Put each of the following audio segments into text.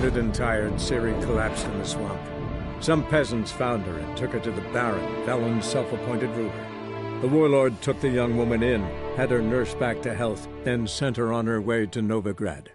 Exhausted and tired, Siri collapsed in the swamp. Some peasants found her and took her to the Baron, Velen's self-appointed ruler. The warlord took the young woman in, had her nursed back to health, then sent her on her way to Novigrad.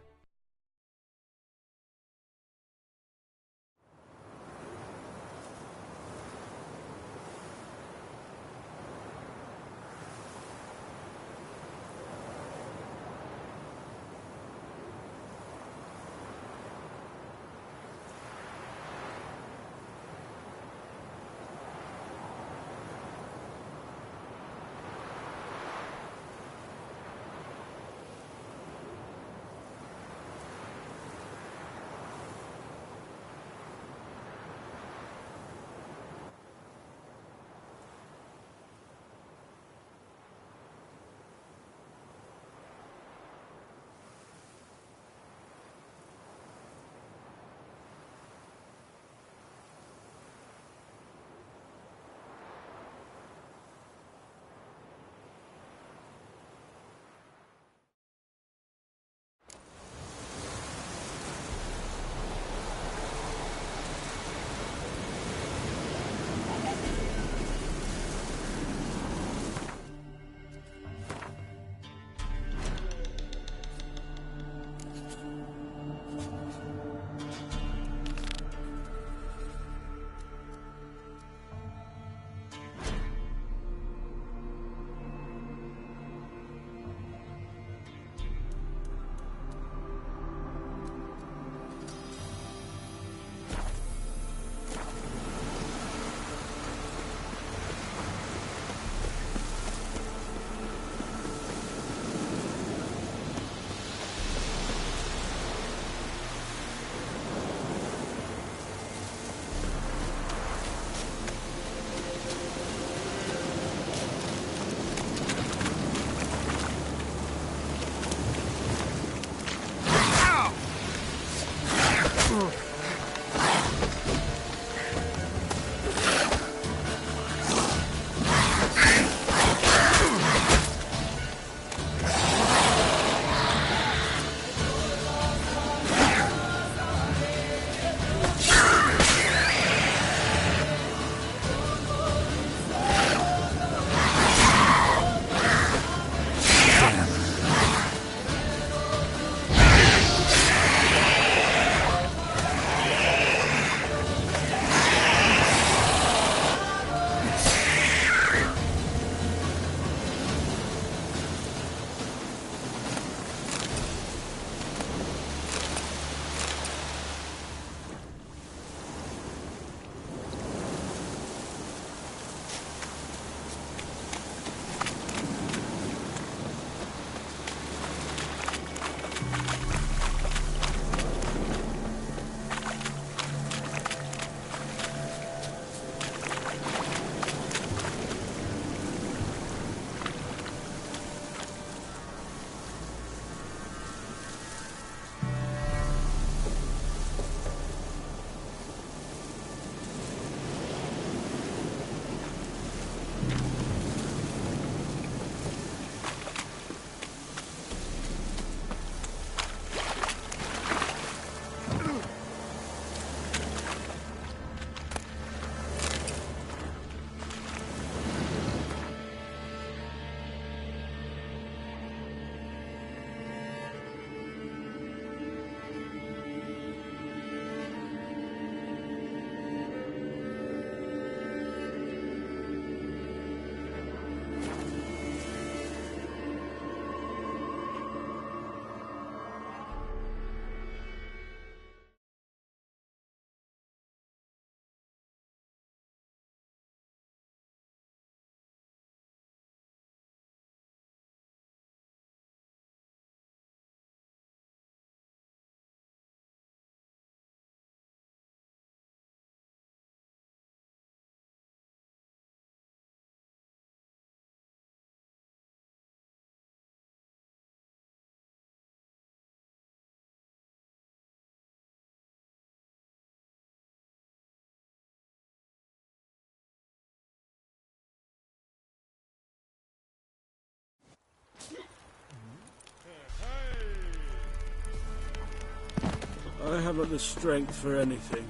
I haven't the strength for anything.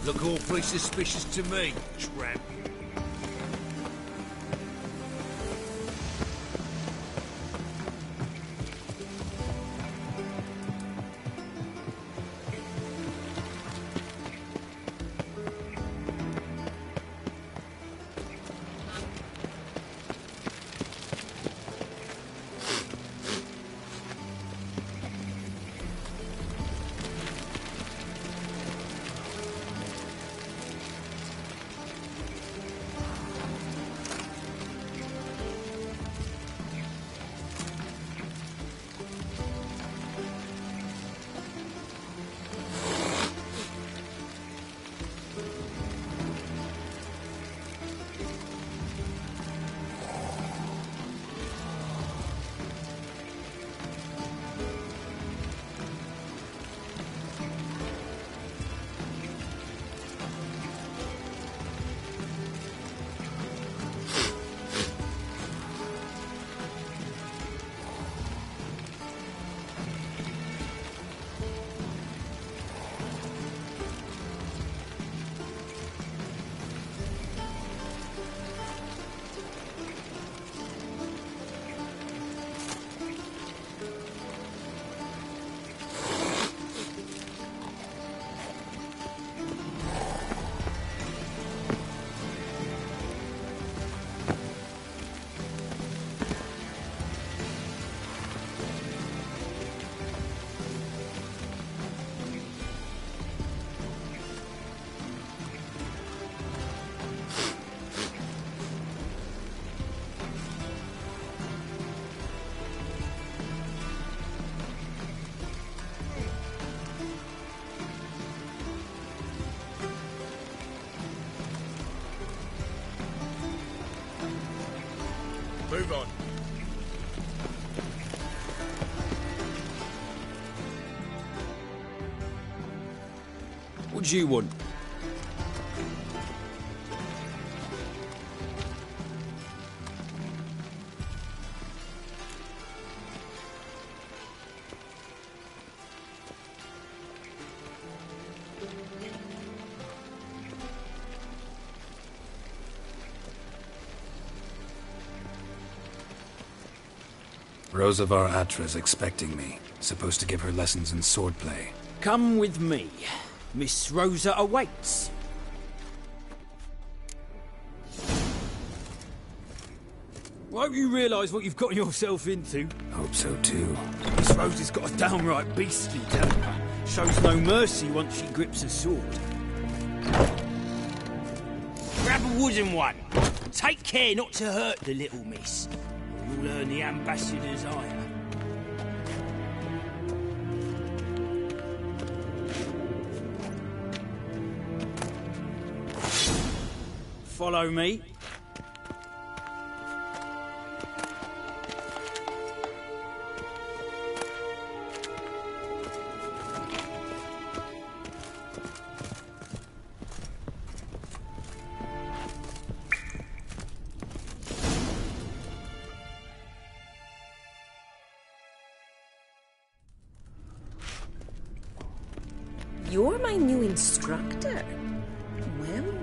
Look awfully suspicious to me, tramp. Move on. What do you want? Rosa var Atra's expecting me. Supposed to give her lessons in swordplay. Come with me. Miss Rosa awaits. Won't you realise what you've gotten yourself into? Hope so too. Miss Rosa's got a downright beastly temper. Shows no mercy once she grips a sword. Grab a wooden one. Take care not to hurt the little miss. You'll earn the ambassador's ire. Follow me. You're my new instructor?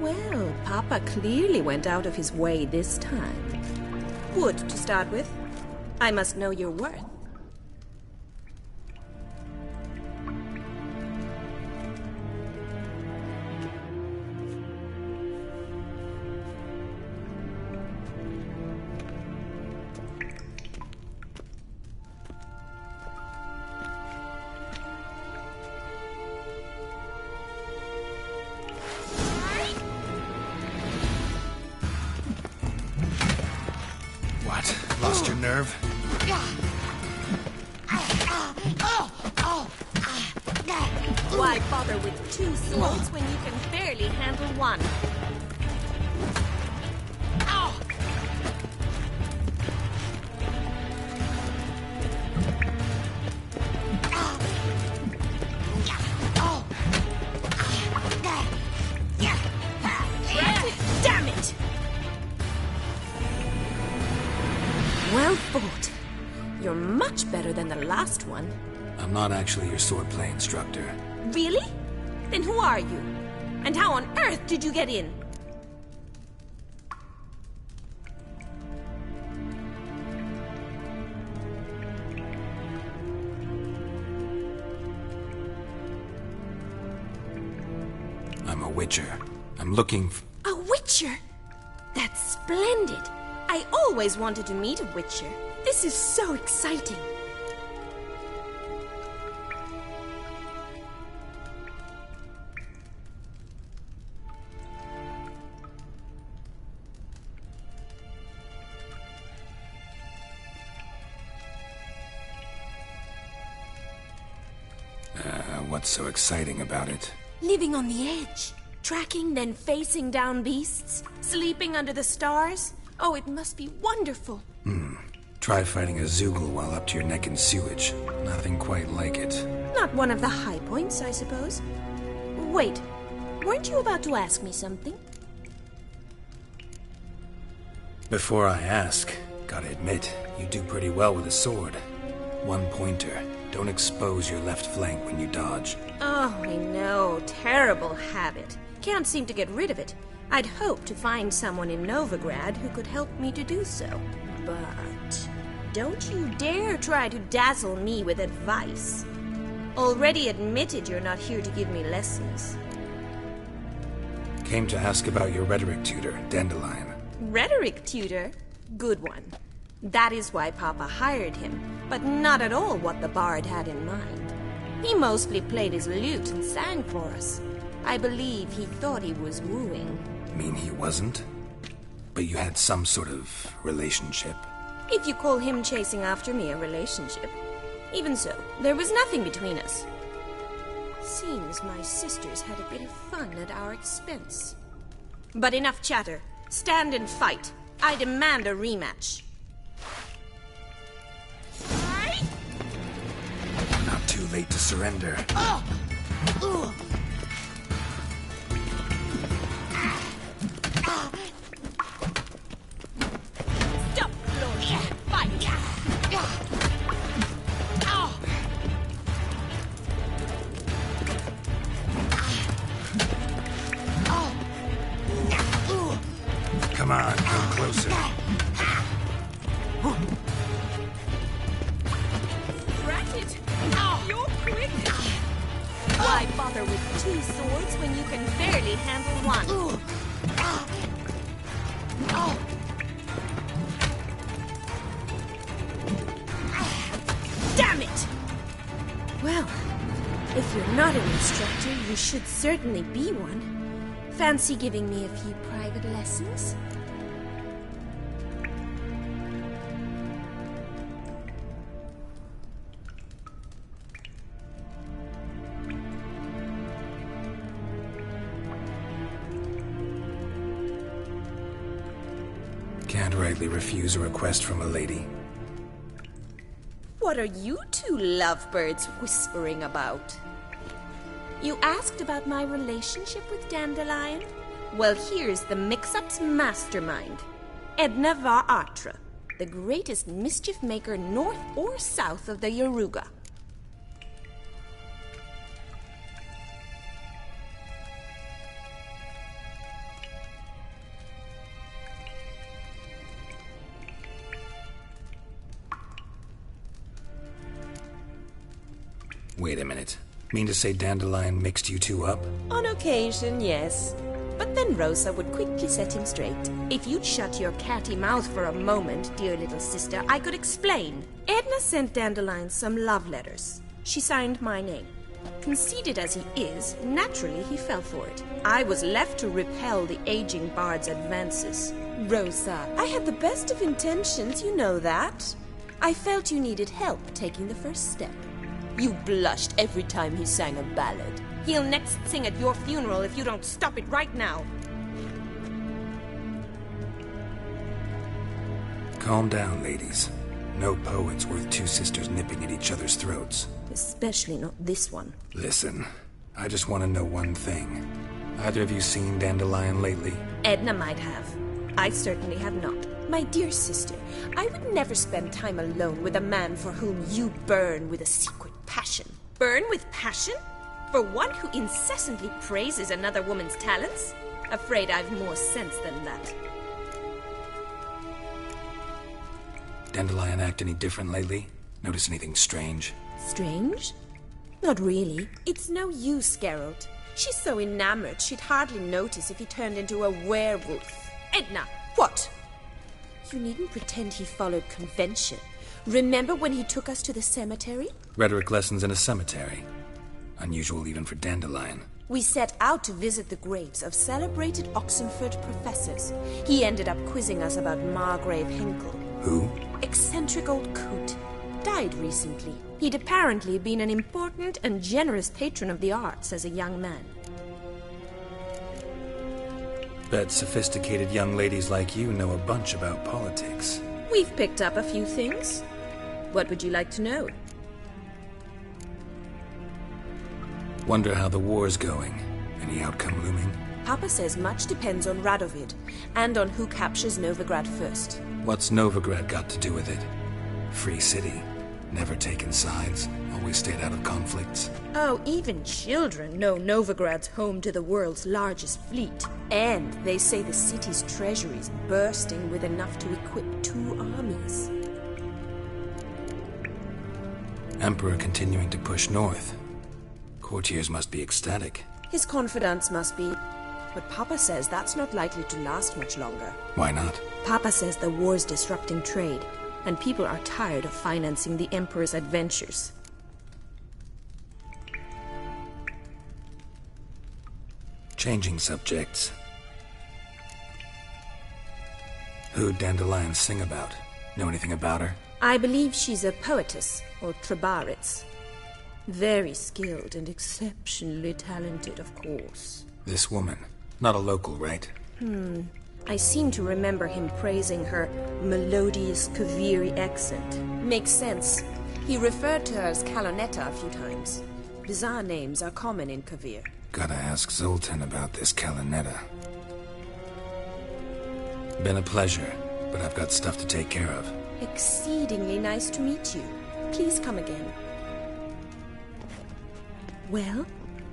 Well, Papa clearly went out of his way this time. Wood, to start with. I must know your worth. Lost your nerve? Why bother with two swords when you can barely handle one? Well fought. You're much better than the last one. I'm not actually your swordplay instructor. Really? Then who are you? And how on earth did you get in? I'm a witcher. I'm looking A witcher? That's splendid. I always wanted to meet a witcher. This is so exciting. What's so exciting about it? Living on the edge. Tracking, then facing down beasts. Sleeping under the stars. Oh, it must be wonderful. Try fighting a Zoogle while up to your neck in sewage. Nothing quite like it. Not one of the high points, I suppose. Wait, weren't you about to ask me something? Before I ask, gotta admit, you do pretty well with a sword. One pointer. Don't expose your left flank when you dodge. Oh, I know. Terrible habit. Can't seem to get rid of it. I'd hoped to find someone in Novigrad who could help me to do so. But don't you dare try to dazzle me with advice. Already admitted you're not here to give me lessons. Came to ask about your rhetoric tutor, Dandelion. Rhetoric tutor? Good one. That is why Papa hired him, but not at all what the bard had in mind. He mostly played his lute and sang for us. I believe he thought he was wooing. Mean he wasn't? But you had some sort of relationship? If you call him chasing after me a relationship. Even so, there was nothing between us. Seems my sisters had a bit of fun at our expense. But enough chatter. Stand and fight. I demand a rematch. Not too late to surrender. Stop, Gloria! Fight! Come on, come closer. Racket! You're quick! Why bother with two swords when you can barely handle one? Damn it! Well, if you're not an instructor, you should certainly be one. Fancy giving me a few private lessons? Can't rightly refuse a request from a lady. What are you two lovebirds whispering about? You asked about my relationship with Dandelion? Well, here's the mix-up's mastermind. Edna var Atra, the greatest mischief maker north or south of the Yaruga. Wait a minute. Mean to say Dandelion mixed you two up? On occasion, yes. But then Rosa would quickly set him straight. If you'd shut your catty mouth for a moment, dear little sister, I could explain. Edna sent Dandelion some love letters. She signed my name. Conceited as he is, naturally he fell for it. I was left to repel the aging bard's advances. Rosa, I had the best of intentions, you know that. I felt you needed help taking the first step. You blushed every time he sang a ballad. He'll next sing at your funeral if you don't stop it right now. Calm down, ladies. No poet's worth two sisters nipping at each other's throats. Especially not this one. Listen, I just want to know one thing. Either of you seen Dandelion lately? Edna might have. I certainly have not. My dear sister, I would never spend time alone with a man for whom you burn with a secret passion. Burn with passion? For one who incessantly praises another woman's talents? Afraid I've more sense than that. Dandelion act any different lately? Notice anything strange? Strange? Not really. It's no use, Geralt. She's so enamored she'd hardly notice if he turned into a werewolf. Edna, what? You needn't pretend he followed convention. Remember when he took us to the cemetery? Rhetoric lessons in a cemetery. Unusual even for Dandelion. We set out to visit the graves of celebrated Oxenford professors. He ended up quizzing us about Margrave Henkel. Who? Eccentric old coot. Died recently. He'd apparently been an important and generous patron of the arts as a young man. Bet sophisticated young ladies like you know a bunch about politics. We've picked up a few things. What would you like to know? Wonder how the war's going. Any outcome looming? Papa says much depends on Radovid, and on who captures Novigrad first. What's Novigrad got to do with it? Free city. Never taken sides. Always stayed out of conflicts. Oh, even children know Novigrad's home to the world's largest fleet. And they say the city's treasury's bursting with enough to equip 2 armies. Emperor continuing to push north. Courtiers must be ecstatic. His confidants must be. But Papa says that's not likely to last much longer. Why not? Papa says the war's disrupting trade, and people are tired of financing the Emperor's adventures. Changing subjects. Who'd Dandelion sing about? Know anything about her? I believe she's a poetess, or Trebaritz. Very skilled and exceptionally talented, of course. This woman. Not a local, right? I seem to remember him praising her melodious Kaviri accent. Makes sense. He referred to her as Kalonetta a few times. Bizarre names are common in Kavir. Gotta ask Zoltan about this Kalonetta. Been a pleasure, but I've got stuff to take care of. Exceedingly nice to meet you. Please come again. Well,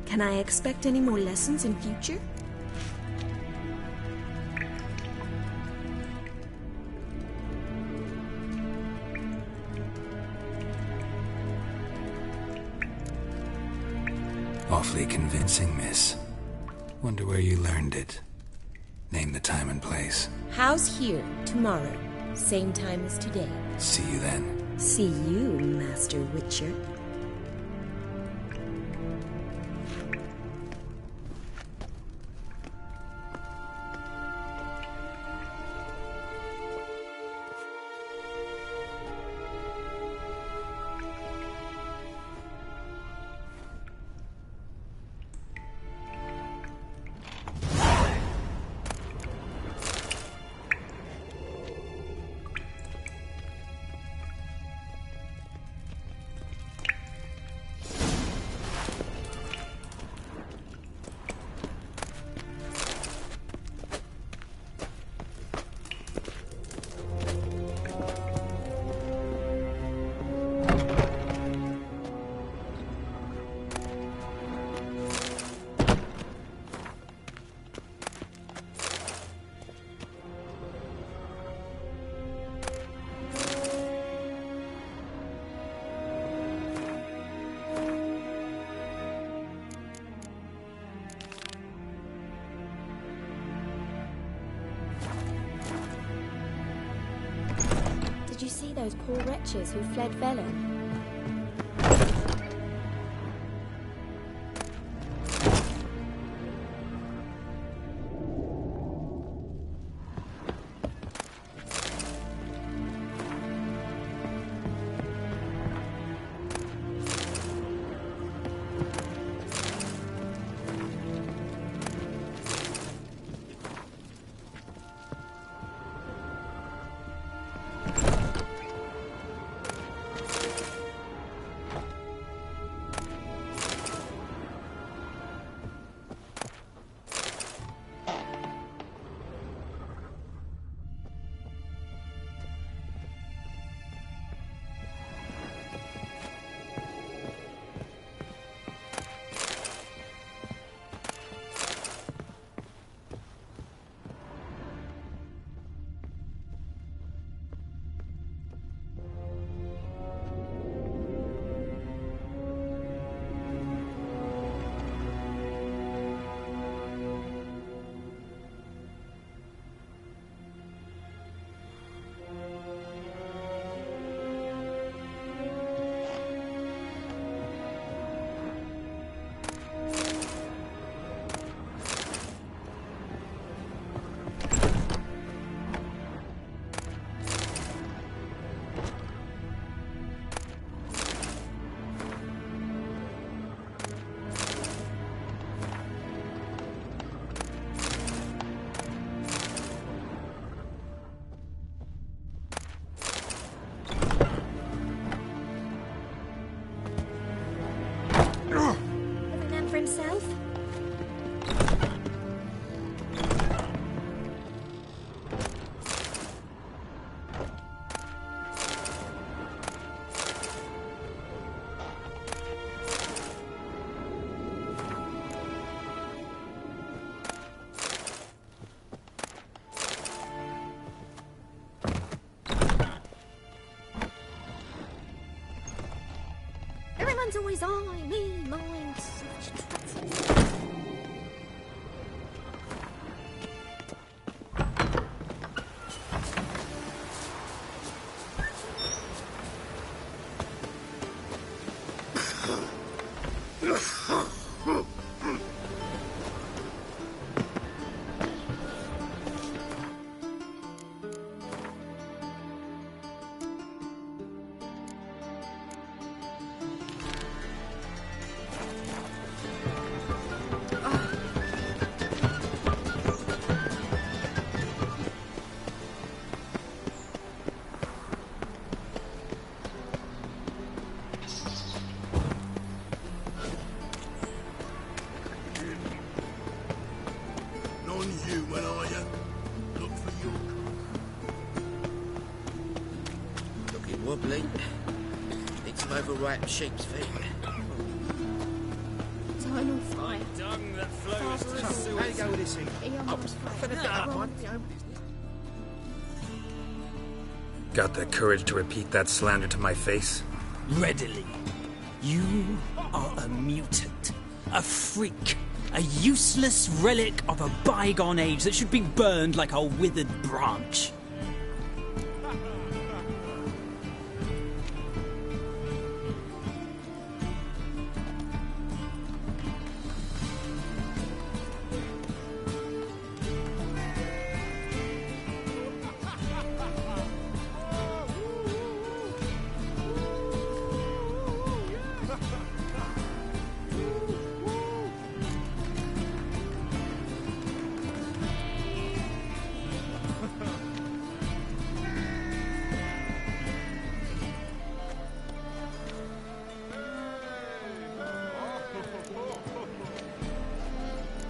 can I expect any more lessons in future? Awfully convincing, miss. Wonder where you learned it. Name the time and place. House here, tomorrow. Same time as today. See you then. See you, Master Witcher. Did you see those poor wretches who fled Velen? Everyone's always I, me, mine. Non-human, are you? Look for your... Looking wobbly. Need some overripe sheep's feet. Eternal fire. Dung that flows to How sewer. you go with this thing? Eon's fire. Mind your own business. Got the courage to repeat that slander to my face? Readily. You are a mutant, a freak, a useless relic of a bygone age that should be burned like a withered branch.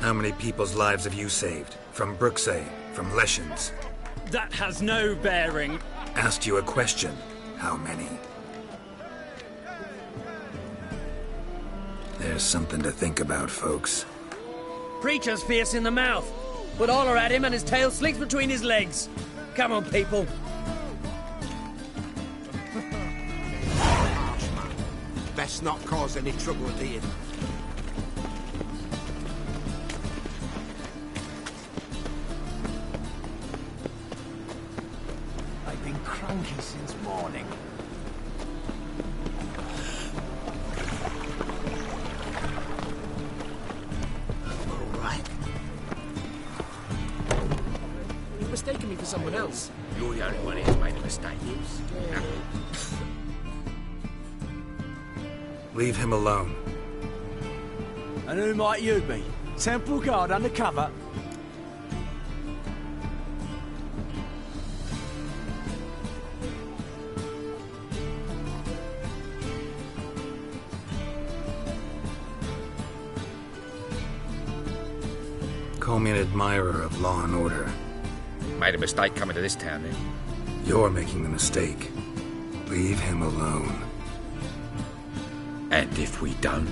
How many people's lives have you saved? From Brooksay, from Leshens? That has no bearing. Asked you a question. How many? There's something to think about, folks. Preacher's fierce in the mouth. Put holler at him and his tail slinks between his legs. Come on, people. Best not cause any trouble at the inn. I've been cranky since morning. All right. You've mistaken me for someone else. You're the only one who's made a mistake. Leave him alone. And who might you be? Temple guard undercover? Call me an admirer of law and order. Made a mistake coming to this town, then. You're making the mistake. Leave him alone. And if we don't?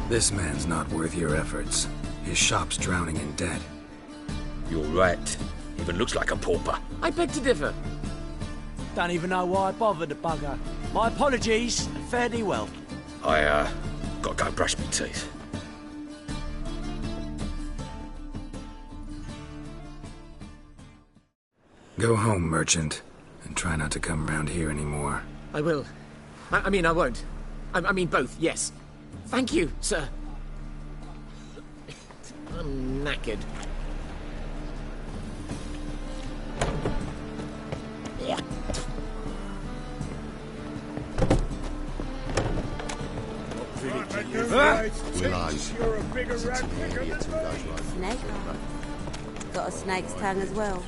This man's not worth your efforts. His shop's drowning in debt. You're right. Even looks like a pauper. I beg to differ. Don't even know why I bothered the bugger. My apologies. Fare thee well. I, gotta go brush my teeth. Go home, merchant, and try not to come round here anymore. I will. I mean, I won't. I mean both, yes. Thank you, sir. I'm knackered. Yeah. Snake. Got a snake's tongue as well.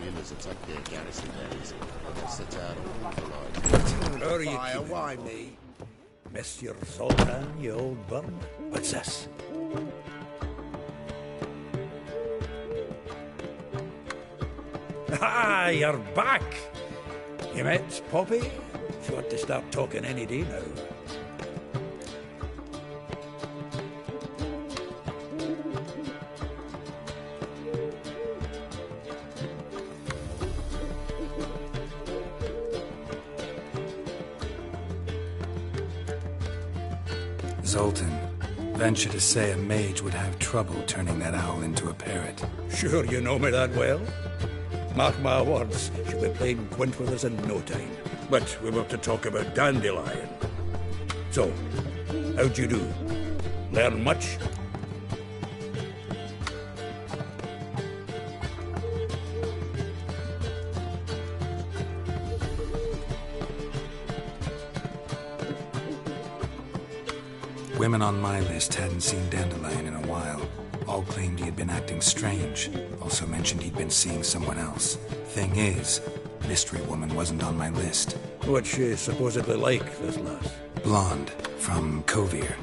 regulars attack their garrison that easy. They set out all for Who are you fire, why me? Monsieur Zoltan, you old bum. What's this? Ah, you're back! You met Poppy? She ought to start talking any day now. Zoltan, venture to say a mage would have trouble turning that owl into a parrot. Sure you know me that well? Mark my words, she'll be playing quint with us in no time. But we were to talk about Dandelion. So, how'd you do? Learn much? Women on my list hadn't seen Dandelion in a while. All claimed he had been acting strange. Also mentioned he'd been seeing someone else. Thing is, Mystery Woman wasn't on my list. What's she supposedly like, this lass? Blonde, from Kovir.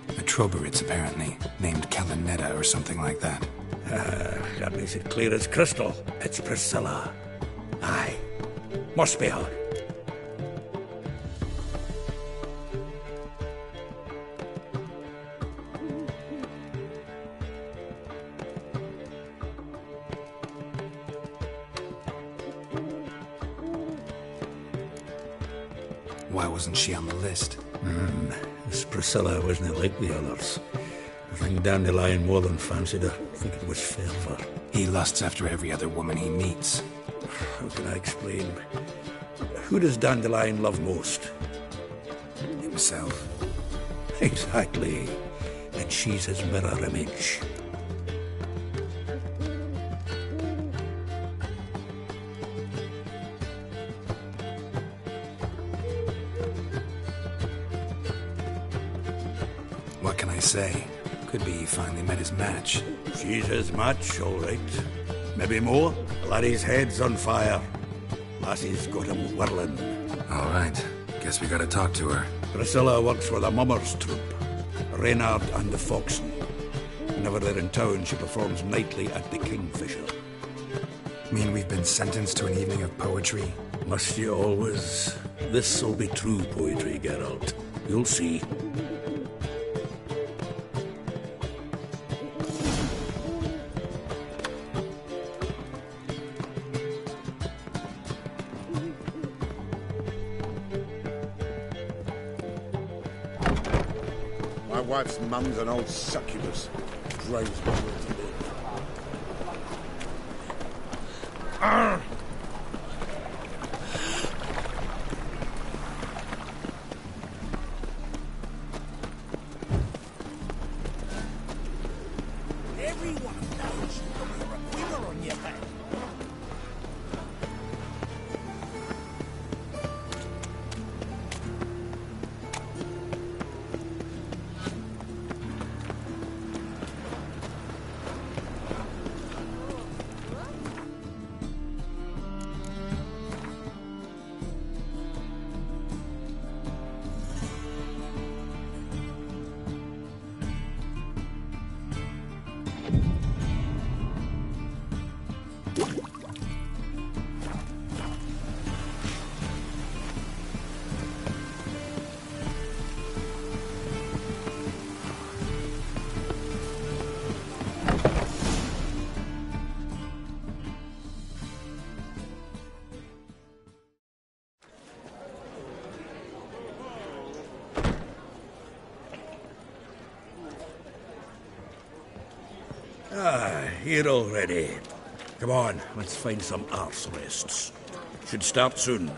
A Troberitz, apparently, named Kalinetta or something like that. That makes it clear as crystal. It's Priscilla. Aye. Must be her. Why wasn't she on the list? This Priscilla wasn't like the others. I think Dandelion more than fancied her. I think it was fervour. He lusts after every other woman he meets. How can I explain? Who does Dandelion love most? Himself. Exactly. And she's his mirror image. What can I say? Could be he finally met his match. She's his match, all right. Maybe more. Laddie's head's on fire. Lassie's got him whirling. All right. Guess we gotta talk to her. Priscilla works for the Mummers troupe. Reynard and the Foxen. Whenever they're in town, she performs nightly at the Kingfisher. Mean we've been sentenced to an evening of poetry? Must you always? This'll be true poetry, Geralt. You'll see. My wife's mum's an old succubus. Drives me to live. Everyone knows you're a quiver on your back. Here already. Come on, let's find some arse rests. Should start soon.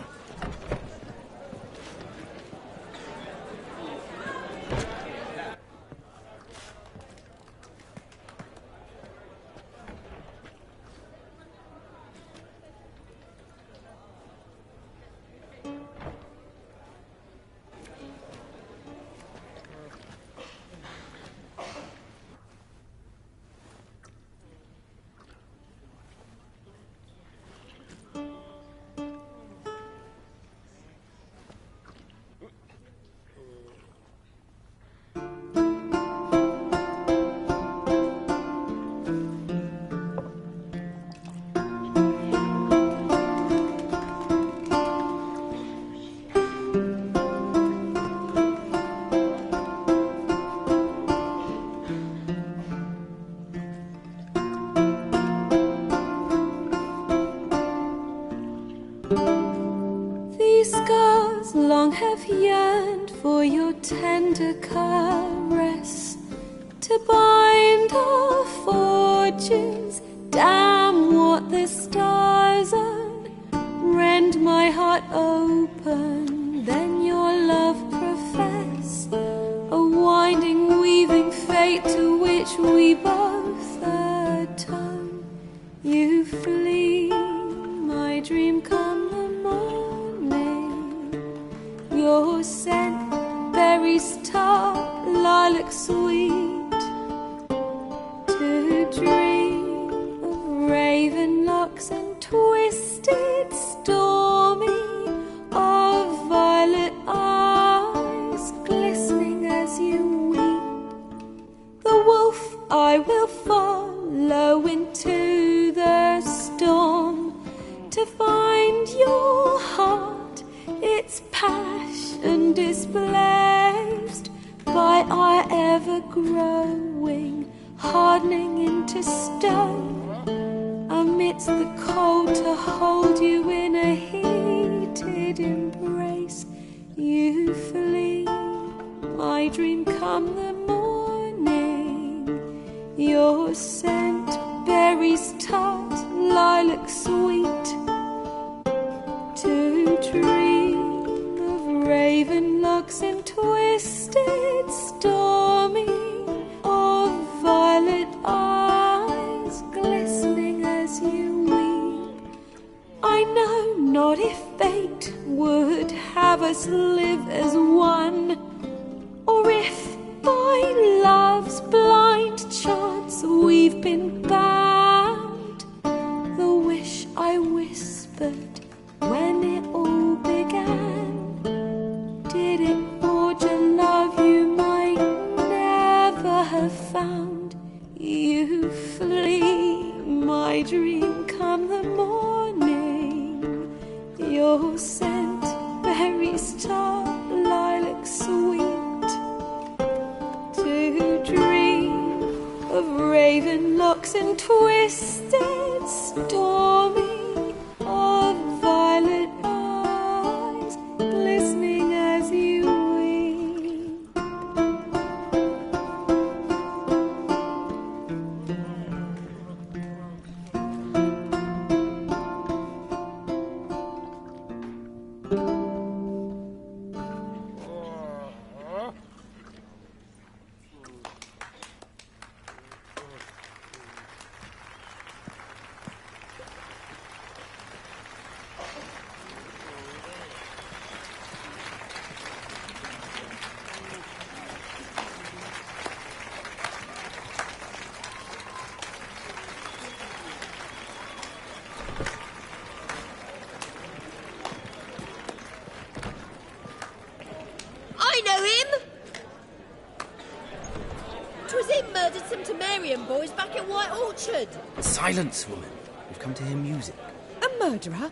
tender caress to bind our fortunes. Damn what the stars are, rend my heart open, then your love profess, a winding, weaving fate to which we both atone. You flee, my dream come the morning, your scent, berries tart, lilac sweet, to dream of raven locks and twisted stormy, of violet eyes glistening as you weep. The wolf I will follow into the storm, to find your heart, its passion displaced by our ever-growing, hardening into stone. Amidst the cold to hold you in a heated embrace. You flee, my dream come the morning, your scent, berries tart, lilac sweet, to dream of raven locks and twisted stormy, of violet eyes glistening as you weep. I know not if fate would have us live as one, or if by love's blind chance we've been bound. The wish I whispered when it all began, did it forge a love you might never have found? You flee, my dream come the morning, your scent, berries tart, lilac sweet, to dream of raven locks and twisted stormy, of violet eyes glistening as you weep. I know him! 'Twas him murdered some Temerian boys back at White Orchard. Silence, woman. We've come to hear music. A murderer?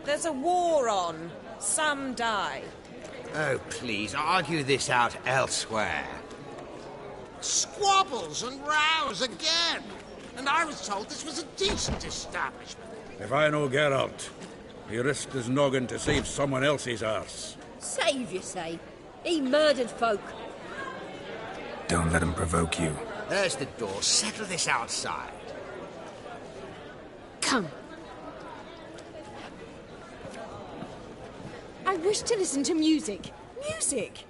There's a war on. Some die. Oh, please, argue this out elsewhere. Squabbles and rows again. And I was told this was a decent establishment. If I know Geralt, he risked his noggin to save someone else's arse. Save, you say? He murdered folk. Don't let him provoke you. There's the door. Settle this outside. Come. I wish to listen to music. Music!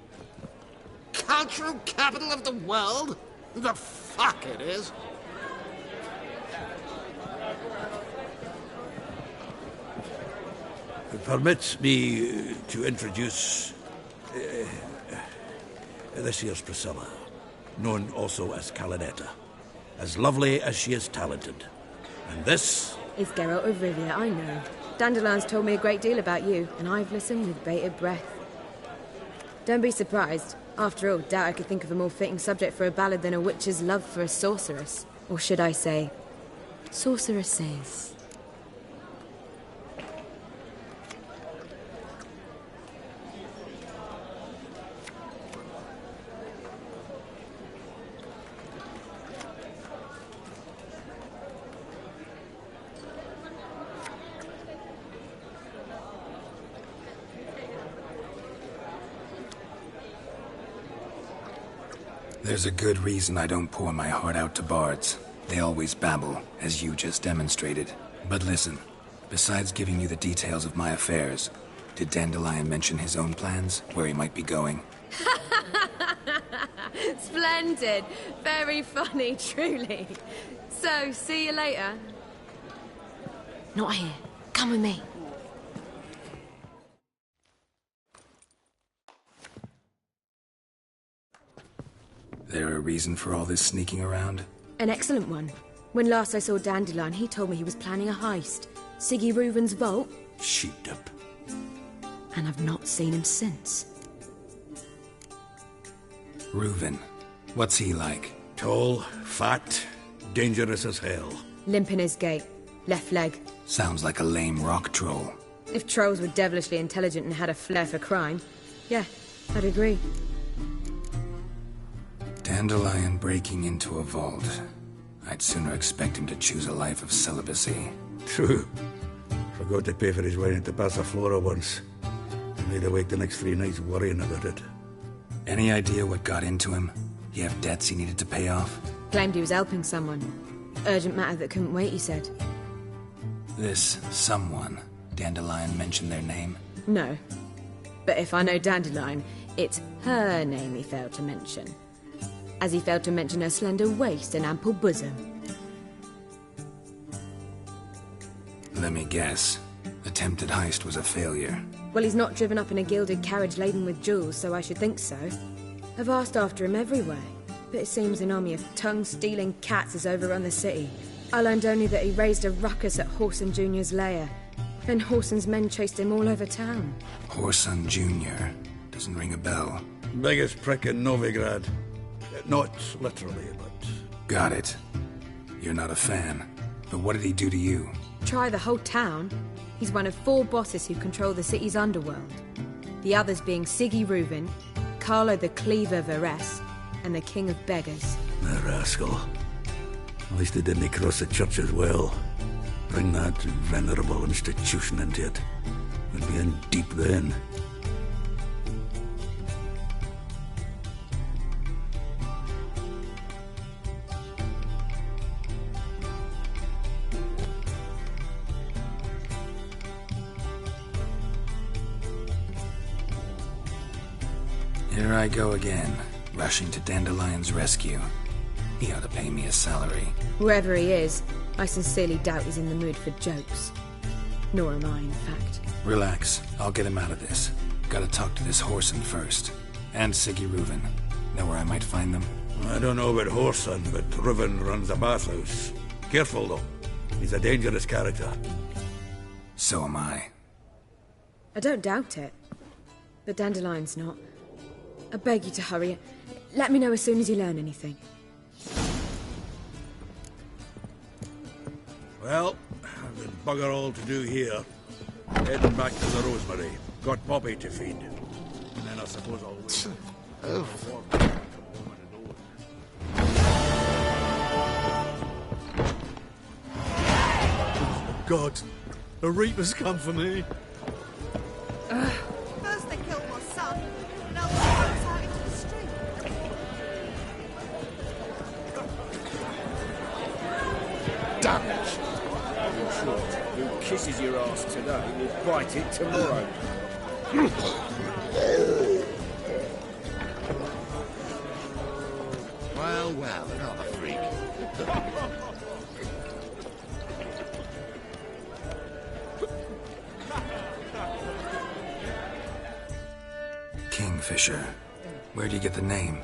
Cultural capital of the world? The fuck it is. Permit me to introduce this here's Priscilla, known also as Calinetta, as lovely as she is talented. And this is Geralt of Rivia, I know. Dandelion's told me a great deal about you, and I've listened with bated breath. Don't be surprised. After all, doubt I could think of a more fitting subject for a ballad than a witch's love for a sorceress. Or should I say, sorceresses. There's a good reason I don't pour my heart out to bards. They always babble, as you just demonstrated. But listen, besides giving you the details of my affairs, did Dandelion mention his own plans, where he might be going? Splendid. Very funny, truly. So, see you later. Not here. Come with me. There a reason for all this sneaking around? An excellent one. When last I saw Dandelion, he told me he was planning a heist. Siggy Reuven's vault. Sheeped up. And I've not seen him since. Reuven. What's he like? Tall, fat, dangerous as hell. Limp in his gait. Left leg. Sounds like a lame rock troll. If trolls were devilishly intelligent and had a flair for crime, yeah, I'd agree. Dandelion breaking into a vault. I'd sooner expect him to choose a life of celibacy. True. Forgot to pay for his wine at the Passaflora once. And laid awake the next 3 nights worrying about it. Any idea what got into him? He have debts he needed to pay off? Claimed he was helping someone. Urgent matter that couldn't wait, he said. This someone, Dandelion mentioned their name? No. But if I know Dandelion, it's her name he failed to mention. As he failed to mention her slender waist and ample bosom. Let me guess. Attempted heist was a failure. Well, he's not driven up in a gilded carriage laden with jewels, so I should think so. I've asked after him everywhere, but it seems an army of tongue-stealing cats has overrun the city. I learned only that he raised a ruckus at Whoreson Jr.'s lair. Then Whoreson's men chased him all over town. Whoreson Jr. Doesn't ring a bell. Biggest prick in Novigrad. Not literally, but... Got it. You're not a fan. But what did he do to you? Try the whole town. He's one of 4 bosses who control the city's underworld. The others being Siggy Reuven, Carlo the Cleaver Varese, and the King of Beggars. The rascal. At least they didn't cross the church as well. Bring that venerable institution into it. We'd be in deep then. Here I go again, rushing to Dandelion's rescue. He ought to pay me a salary. Whoever he is, I sincerely doubt he's in the mood for jokes. Nor am I, in fact. Relax, I'll get him out of this. Gotta talk to this Whoreson first. And Siggy Reuven. Know where I might find them? I don't know about Whoreson, but Reuven runs a bathhouse. Careful, though. He's a dangerous character. So am I. I don't doubt it. But Dandelion's not. I beg you to hurry. Let me know as soon as you learn anything. Well, I've got bugger all to do here. Heading back to the Rosemary. Got Poppy to feed. And then I suppose I'll... Oh, God. The Reapers come for me. First they killed my son, now they're out into the street. Damn it! In short, who kisses your ass today will bite it tomorrow. Well, another freak. Kingfisher. Where'd you get the name?